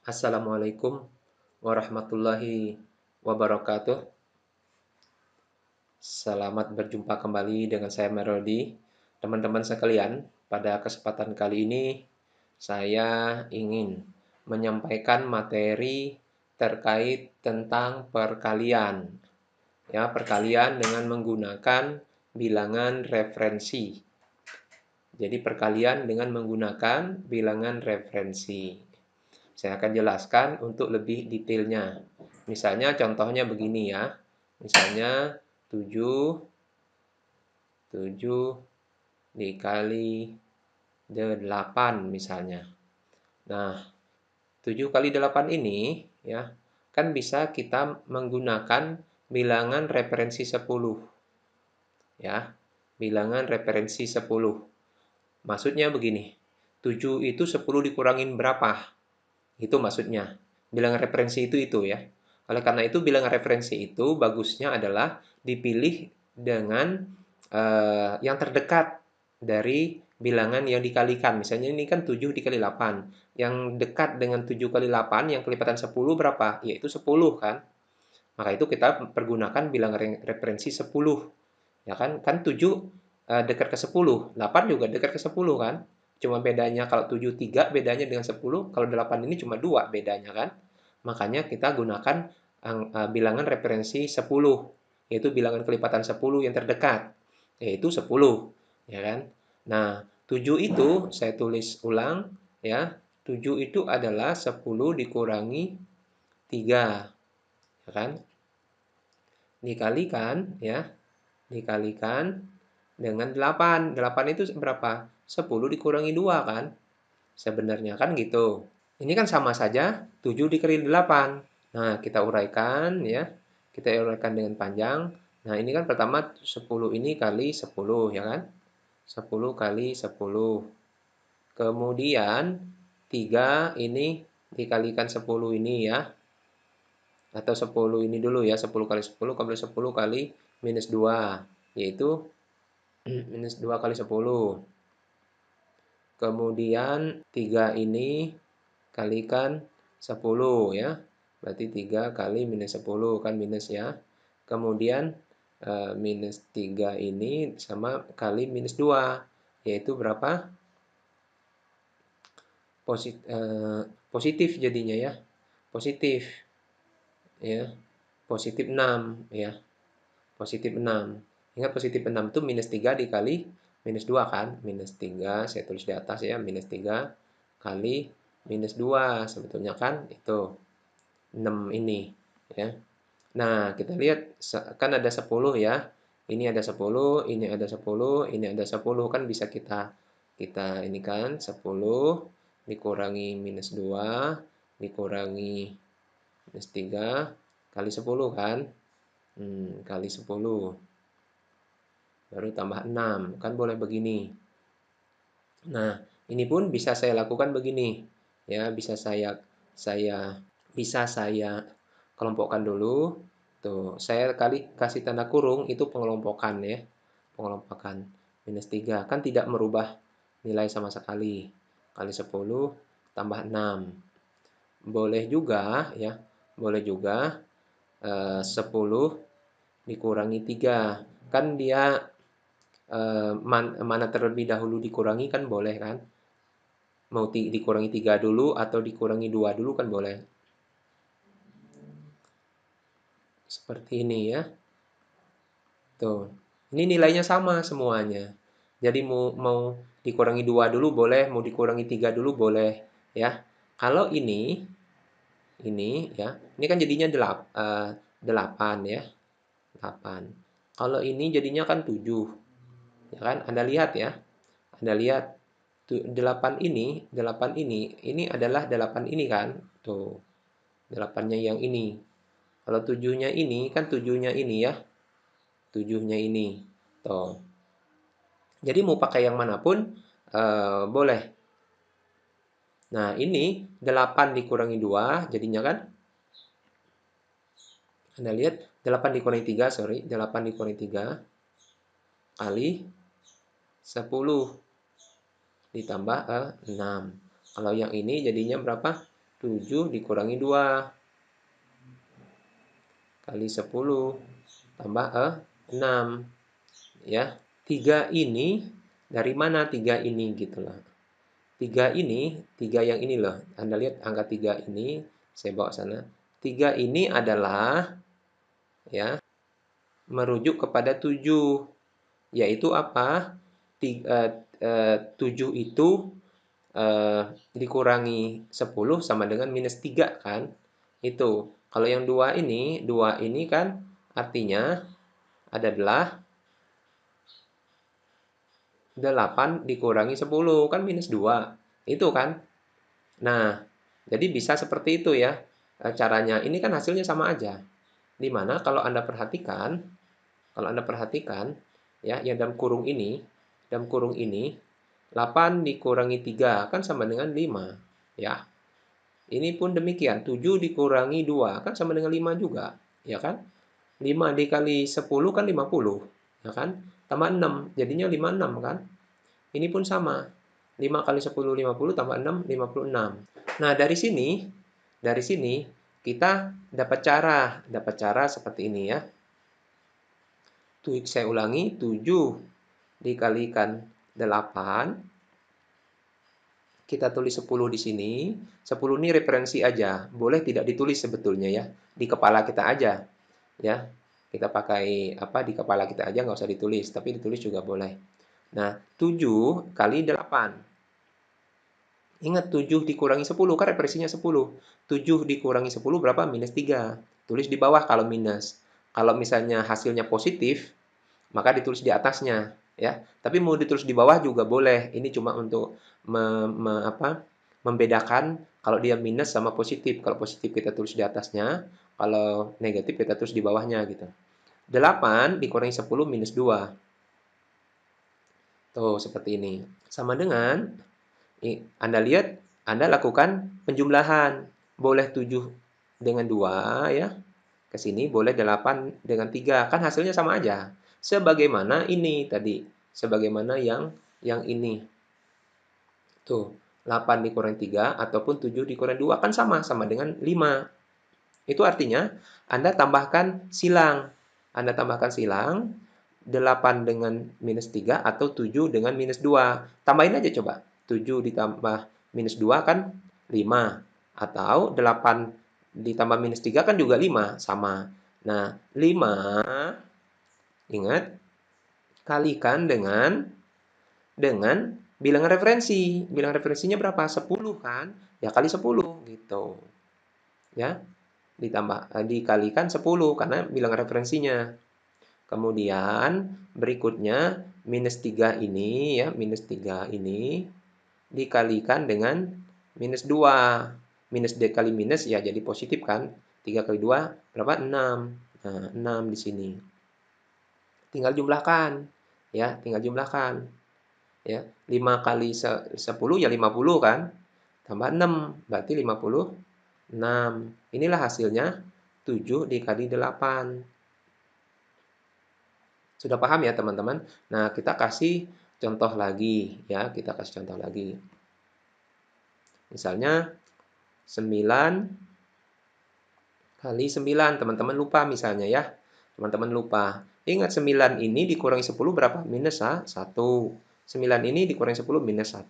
Assalamualaikum warahmatullahi wabarakatuh. Selamat berjumpa kembali dengan saya Melody. Teman-teman sekalian, pada kesempatan kali ini saya ingin menyampaikan materi terkait tentang perkalian. Ya, perkalian dengan menggunakan bilangan referensi. Jadi perkalian dengan menggunakan bilangan referensi. Saya akan jelaskan untuk lebih detailnya. Misalnya contohnya begini ya. Misalnya 7 dikali 8 misalnya. Nah, 7 kali 8 ini ya, kan bisa kita menggunakan bilangan referensi 10. Ya, bilangan referensi 10. Maksudnya begini. 7 itu 10 dikurangin berapa? Itu maksudnya. Bilangan referensi itu ya. Oleh karena itu bilangan referensi itu bagusnya adalah dipilih dengan yang terdekat dari bilangan yang dikalikan. Misalnya ini kan 7 dikali 8. Yang dekat dengan 7 kali 8 yang kelipatan 10 berapa? Yaitu 10 kan. Maka itu kita pergunakan bilangan referensi 10. Ya kan? Kan 7 dekat ke 10, 8 juga dekat ke 10 kan? Cuma bedanya kalau 7 3 bedanya dengan 10, kalau 8 ini cuma 2 bedanya kan? Makanya kita gunakan bilangan referensi 10, yaitu bilangan kelipatan 10 yang terdekat, yaitu 10, ya kan? Nah, 7 itu saya tulis ulang ya. 7 itu adalah 10 dikurangi 3, ya kan? Dikalikan ya, dikalikan dengan 8. 8 itu berapa? 10 dikurangi 2 kan? Sebenarnya kan gitu. Ini kan sama saja 7 dikali 8. Nah, kita uraikan ya. Kita uraikan dengan panjang. Nah, ini kan pertama 10 ini kali 10 ya kan? 10 kali 10. Kemudian 3 ini dikalikan 10 ini ya. Atau 10 ini dulu ya. 10 kali 10 kali 10 kali minus 2. Yaitu minus 2 kali 10. Kemudian 3 ini kalikan 10 ya. Berarti 3 kali minus 10 kan minus ya. Kemudian minus 3 ini sama kali minus 2. Yaitu berapa? Positif jadinya ya. Positif ya. Positif 6 ya. Positif 6. Ingat positif 6 itu minus 3 dikali minus 2 kan? Minus 3, saya tulis di atas ya. Minus 3 kali minus 2. Sebetulnya kan itu 6 ini. Ya. Nah, kita lihat kan ada 10 ya. Ini ada 10, ini ada 10, ini ada 10. Kan bisa kita ini kan 10 dikurangi minus 2 dikurangi minus 3 kali 10 kan? Kali 10. Baru tambah 6. Kan boleh begini. Nah, ini pun bisa saya lakukan begini. Ya, bisa saya kelompokkan dulu. Tuh, saya kasih tanda kurung itu pengelompokan ya. Pengelompokan. Minus 3 kan tidak merubah nilai sama sekali. Kali 10 tambah 6. Boleh juga ya. Boleh juga 10 dikurangi 3. Kan dia mana terlebih dahulu dikurangi kan boleh kan? Mau dikurangi 3 dulu atau dikurangi 2 dulu kan boleh. Seperti ini ya. Tuh. Ini nilainya sama semuanya. Jadi mau dikurangi 2 dulu boleh, mau dikurangi 3 dulu boleh ya. Kalau ini ya. Ini kan jadinya 8 ya. 8. Kalau ini jadinya kan 7. Ya kan? Anda lihat ya. Anda lihat 8 ini adalah 8 ini kan? Tuh. 8-nya yang ini. Kalau 7-nya ini kan 7-nya ini ya. 7-nya ini. Tuh. Jadi mau pakai yang manapun boleh. Nah, ini 8 dikurangi 2 jadinya kan? Anda lihat 8 dikurangi 3, sorry. 8 dikurangi 3 kali 10 ditambah 6. Kalau yang ini jadinya berapa? 7 dikurangi 2 kali 10 tambah 6 ya. 3 ini dari mana 3 ini gitu loh. 3 ini, 3 yang ini loh. Anda lihat angka 3 ini, saya bawa sana. 3 ini adalah ya merujuk kepada 7, yaitu apa? 7 itu dikurangi 10 sama dengan minus 3 kan? Itu. Kalau yang 2 ini kan artinya adalah 8 dikurangi 10 kan minus 2. Itu kan? Nah, jadi bisa seperti itu ya caranya. Ini kan hasilnya sama aja. Dimana kalau Anda perhatikan ya yang dalam kurung ini 8 dikurangi 3 kan sama dengan 5 ya. Ini pun demikian, 7 dikurangi 2 kan sama dengan 5 juga, ya kan? 5 dikali 10 kan 50, ya kan? Tambah 6, jadinya 56 kan? Ini pun sama. 5 kali 10 50 tambah 6 56. Nah, dari sini kita dapat cara seperti ini ya. Saya ulangi, 7 dikalikan 8. Kita tulis 10 di sini. 10 ini referensi aja. Boleh tidak ditulis sebetulnya ya. Di kepala kita aja. Ya. Kita pakai apa di kepala kita aja, nggak usah ditulis. Tapi ditulis juga boleh. Nah, 7 kali 8. Ingat 7 dikurangi 10 kan referensinya 10. 7 dikurangi 10 berapa? Minus 3. Tulis di bawah kalau minus. Kalau misalnya hasilnya positif, maka ditulis di atasnya ya. Tapi mau ditulis di bawah juga boleh. Ini cuma untuk membedakan kalau dia minus sama positif. Kalau positif kita tulis di atasnya, kalau negatif kita tulis di bawahnya gitu. 8 dikurangi 10 minus 2. Tuh, seperti ini. Sama dengan Anda lihat, Anda lakukan penjumlahan. Boleh 7 dengan 2 ya. Ke sini boleh 8 dengan 3. Kan hasilnya sama aja. Sebagaimana ini tadi. Sebagaimana yang ini. Tuh, 8 dikurangi 3 ataupun 7 dikurangi 2 kan sama dengan 5. Itu artinya Anda tambahkan silang. Anda tambahkan silang 8 dengan minus 3 atau 7 dengan minus 2. Tambahin aja coba. 7 ditambah minus 2 kan 5. Atau 8 ditambah minus 3 kan juga 5. Sama. Nah, 5 ingat kalikan dengan bilangan referensi. Bilangan referensinya berapa? 10 kan? Ya kali 10 gitu. Ya. Dikalikan 10 karena bilangan referensinya. Kemudian berikutnya minus 3 ini ya, minus 3 ini dikalikan dengan minus 2. Minus dikali minus ya jadi positif kan? 3 kali 2 berapa? 6. Nah, 6 di sini. Tinggal jumlahkan ya, tinggal jumlahkan. Ya, 5 kali 10 ya 50 kan? Tambah 6 berarti 56. Inilah hasilnya 7 dikali 8. Sudah paham ya teman-teman? Nah, kita kasih contoh lagi ya, kita kasih contoh lagi. Misalnya 9 kali 9, teman-teman lupa misalnya ya. Teman-teman lupa. Ingat 9 ini dikurangi 10 berapa? Minus 1. 9 ini dikurangi 10 minus 1.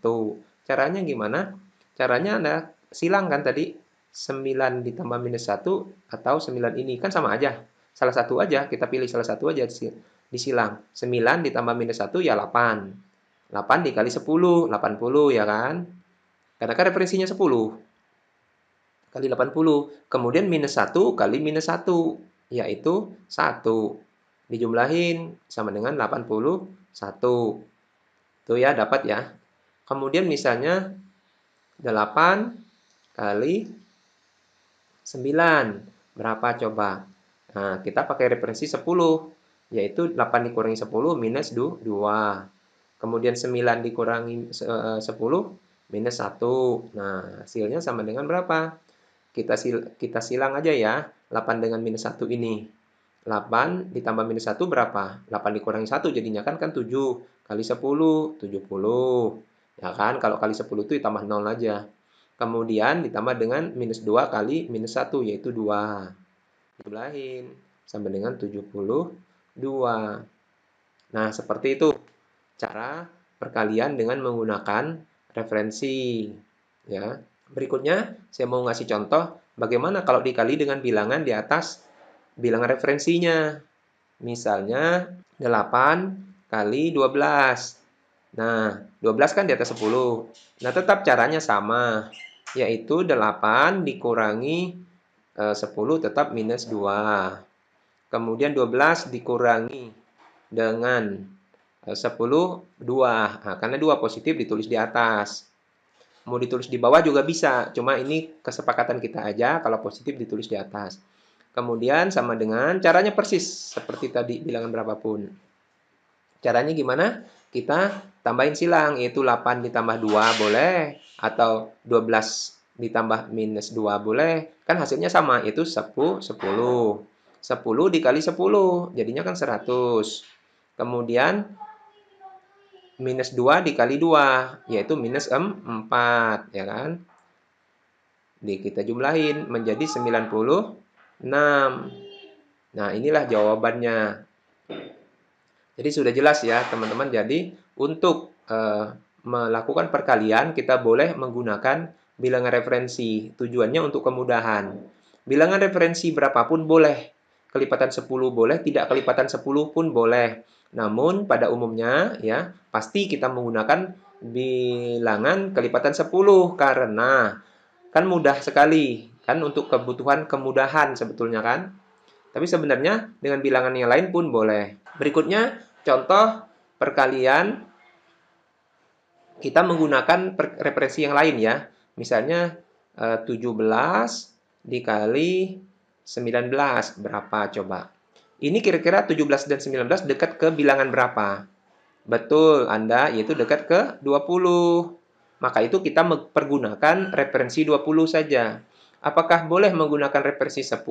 Caranya gimana? Caranya Anda silang kan tadi. 9 ditambah minus 1 atau 9 ini. Kan sama aja. Salah satu aja, kita pilih salah satu aja disilang. 9 ditambah minus 1 ya 8. 8 dikali 10, 80 ya kan? Karena kan referensinya 10 kali 80. Kemudian minus 1 kali minus 1, yaitu 1. Dijumlahin sama dengan 81. Tuh ya, dapat ya. Kemudian misalnya 8 kali 9. Berapa coba? Nah, kita pakai referensi 10, yaitu 8 dikurangi 10 minus 2. Kemudian 9 dikurangi 10 minus 1. Nah, hasilnya sama dengan berapa? Kita silang aja ya. 8 dengan minus 1 ini. 8 ditambah minus 1 berapa? 8 dikurangi 1 jadinya kan 7 kali 10, 70. Ya kan? Kalau kali 10 itu tambah 0 aja. Kemudian ditambah dengan minus 2 kali minus 1, yaitu 2. Jumlahin sampai dengan 72. Nah, seperti itu cara perkalian dengan menggunakan referensi. Ya. Berikutnya, saya mau ngasih contoh bagaimana kalau dikali dengan bilangan di atas bilangan referensinya. Misalnya 8 kali 12. Nah, 12 kan di atas 10. Nah, tetap caranya sama, yaitu 8 dikurangi 10 tetap minus 2. Kemudian 12 dikurangi dengan 10, 2. Nah, karena 2 positif ditulis di atas. Mau ditulis di bawah juga bisa, cuma ini kesepakatan kita aja kalau positif ditulis di atas. Kemudian sama dengan caranya persis seperti tadi bilangan berapapun. Caranya gimana? Kita tambahin silang, yaitu 8 ditambah 2 boleh, atau 12 ditambah minus 2 boleh. Kan hasilnya sama, yaitu 10, 10. 10 dikali 10, jadinya kan 100. Kemudian minus 2 dikali 2, yaitu minus 4, ya kan? Kita jumlahin menjadi 96. Nah, inilah jawabannya. Jadi sudah jelas ya, teman-teman. Jadi untuk melakukan perkalian, kita boleh menggunakan bilangan referensi. Tujuannya untuk kemudahan. Bilangan referensi berapapun boleh. Kelipatan 10 boleh, tidak kelipatan 10 pun boleh. Namun pada umumnya ya, pasti kita menggunakan bilangan kelipatan 10 karena kan mudah sekali. Kan untuk kebutuhan kemudahan sebetulnya kan. Tapi sebenarnya dengan bilangan yang lain pun boleh. Berikutnya, contoh perkalian kita menggunakan referensi yang lain ya. Misalnya 17 dikali 19 berapa coba? Ini kira-kira 17 dan 19 dekat ke bilangan berapa? Betul, Anda yaitu dekat ke 20. Maka itu kita pergunakan referensi 20 saja. Apakah boleh menggunakan referensi 10?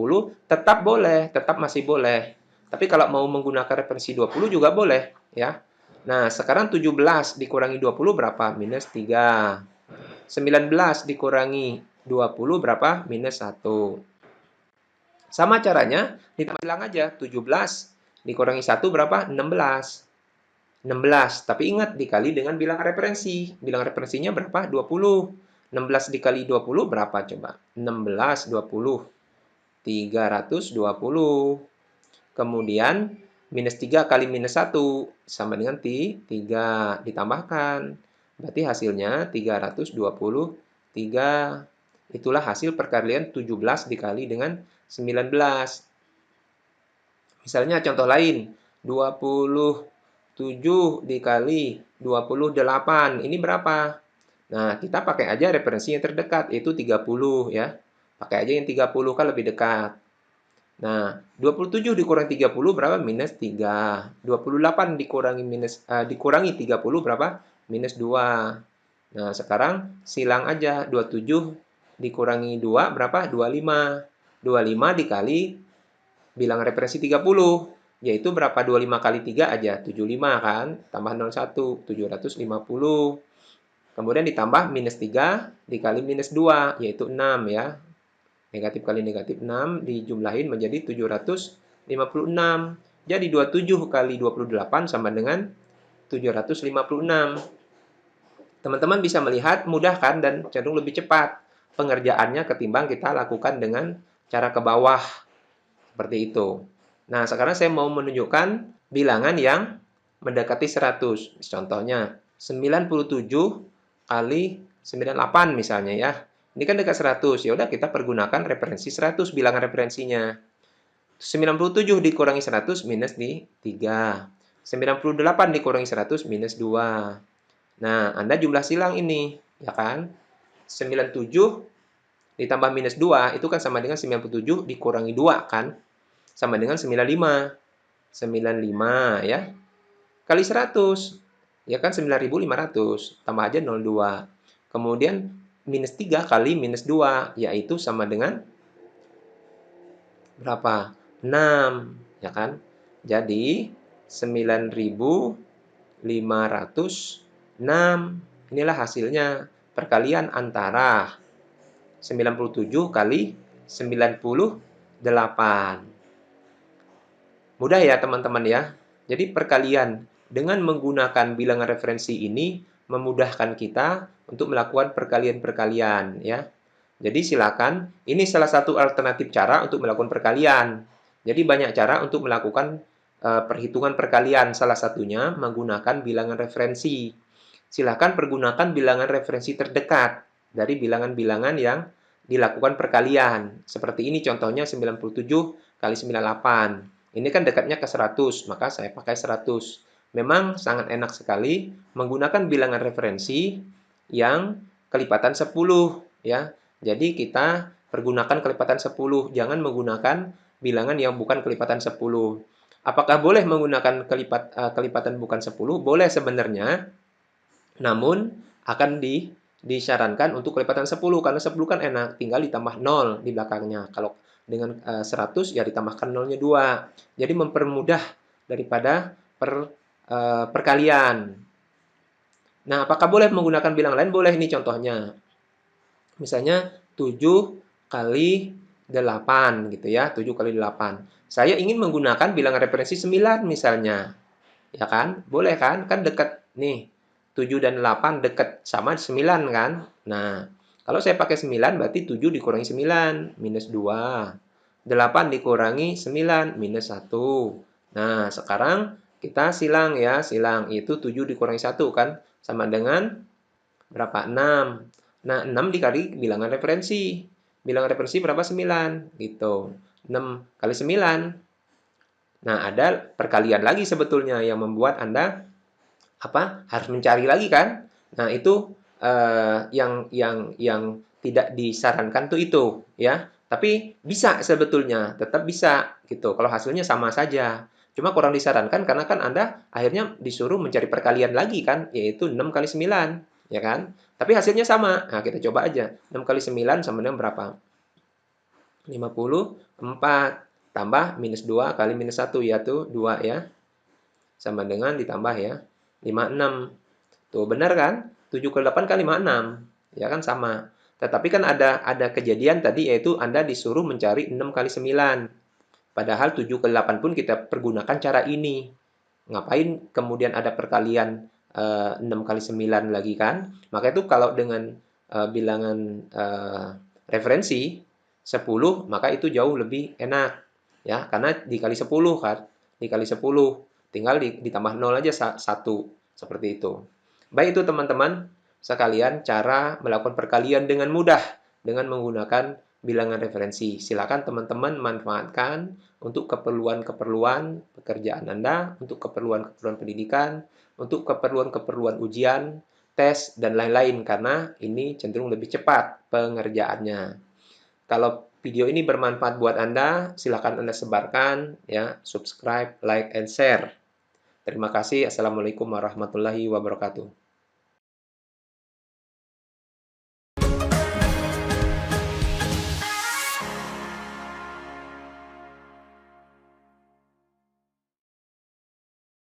Tetap boleh, tetap masih boleh. Tapi kalau mau menggunakan referensi 20 juga boleh, ya. Nah, sekarang 17 dikurangi 20 berapa? Minus 3. 19 dikurangi 20 berapa? Minus 1. Sama caranya, ditambah bilang aja. 17 dikurangi 1 berapa? 16. 16, tapi ingat dikali dengan bilangan referensi. Bilangan referensinya berapa? 20. 16 dikali 20 berapa coba? 16, 20. 320. Kemudian minus 3 kali minus 1 sama dengan 3 ditambahkan. Berarti hasilnya 323. Itulah hasil perkalian 17 dikali dengan 19. Misalnya contoh lain, 27 dikali 28. Ini berapa? Nah, kita pakai aja referensi yang terdekat, yaitu 30 ya. Pakai aja yang 30 kan lebih dekat. Nah, 27 dikurangi 30 berapa? Minus 3. 28 dikurangi 30 berapa? Minus 2. Nah, sekarang silang aja. 27 dikurangi 2 berapa? 25. 25 dikali bilangan referensi 30. Yaitu berapa? 25 kali 3 aja? 75 kan? Tambah 01, 750. Kemudian ditambah minus 3 dikali minus 2, yaitu 6 ya. Negatif kali negatif 6 dijumlahin menjadi 756. Jadi 27 kali 28 sama dengan 756. Teman-teman bisa melihat mudah kan dan cenderung lebih cepat pengerjaannya ketimbang kita lakukan dengan cara ke bawah. Seperti itu. Nah, sekarang saya mau menunjukkan bilangan yang mendekati 100. Contohnya, 97 kali 98 misalnya ya. Ini kan dekat 100. Ya udah kita pergunakan referensi 100 bilangan referensinya. 97 dikurangi 100 minus di 3. 98 dikurangi 100 minus 2. Nah, Anda jumlah silang ini, ya kan? 97 ditambah minus 2 itu kan sama dengan 97 dikurangi 2 kan? Sama dengan 95. 95 ya. Kali 100. Ya kan 9.500. Tambah aja 02. Kemudian minus 3 kali minus 2. Yaitu sama dengan berapa? 6. Ya kan? Jadi 9.506. Inilah hasilnya. Perkalian antara 97 kali 98. Mudah ya teman-teman ya. Jadi perkalian dengan menggunakan bilangan referensi ini memudahkan kita untuk melakukan perkalian-perkalian ya. Jadi silakan, ini salah satu alternatif cara untuk melakukan perkalian. Jadi banyak cara untuk melakukan perhitungan perkalian, salah satunya menggunakan bilangan referensi. Silakan pergunakan bilangan referensi terdekat dari bilangan-bilangan yang dilakukan perkalian. Seperti ini contohnya 97 kali 98. Ini kan dekatnya ke 100, maka saya pakai 100. Memang sangat enak sekali menggunakan bilangan referensi yang kelipatan 10 ya. Jadi kita pergunakan kelipatan 10, jangan menggunakan bilangan yang bukan kelipatan 10. Apakah boleh menggunakan kelipatan bukan 10? Boleh sebenarnya, namun akan disarankan untuk kelipatan 10 karena 10 kan enak, tinggal ditambah 0 di belakangnya. Kalau dengan 100 ya ditambahkan nolnya 2. Jadi mempermudah daripada perkalian. Nah, apakah boleh menggunakan bilangan lain? Boleh, ini contohnya. Misalnya 7 kali 8 gitu ya, 7 kali 8. Saya ingin menggunakan bilangan referensi 9 misalnya. Ya kan? Boleh kan? Kan dekat nih. 7 dan 8 dekat sama 9 kan? Nah, kalau saya pakai 9 berarti 7 dikurangi 9 minus 2. 8 dikurangi 9 minus 1. Nah, sekarang kita silang ya, silang itu 7 dikurangi 1 kan sama dengan berapa? 6. Nah, 6 dikali bilangan referensi. Bilangan referensi berapa? 9 gitu. 6 kali 9. Nah, ada perkalian lagi sebetulnya yang membuat Anda harus mencari lagi kan? Nah, itu yang tidak disarankan tuh itu ya. Tapi bisa sebetulnya, tetap bisa gitu. Kalau hasilnya sama saja. Cuma kurang disarankan karena kan Anda akhirnya disuruh mencari perkalian lagi kan, yaitu 6 kali 9, ya kan? Tapi hasilnya sama. Nah, kita coba aja. 6 kali 9 sama dengan berapa? 54 tambah minus 2 kali minus 1 yaitu 2 ya. Sama dengan ditambah ya. 56. Tuh benar kan? 7 kali 8 kan 56. Ya kan sama. Tetapi kan ada kejadian tadi yaitu Anda disuruh mencari 6 kali 9. Padahal 7 kali 8 pun kita pergunakan cara ini. Ngapain kemudian ada perkalian 6 kali 9 lagi kan? Maka itu kalau dengan bilangan referensi 10, maka itu jauh lebih enak. Ya, karena dikali 10 kan. Dikali 10. Tinggal ditambah 0 aja 1. Seperti itu. Baik itu teman-teman sekalian cara melakukan perkalian dengan mudah dengan menggunakan bilangan referensi. Silakan teman-teman manfaatkan untuk keperluan-keperluan pekerjaan Anda, untuk keperluan-keperluan pendidikan, untuk keperluan-keperluan ujian, tes, dan lain-lain karena ini cenderung lebih cepat pengerjaannya. Kalau video ini bermanfaat buat Anda, silakan Anda sebarkan, ya, subscribe, like, and share. Terima kasih. Assalamualaikum warahmatullahi wabarakatuh.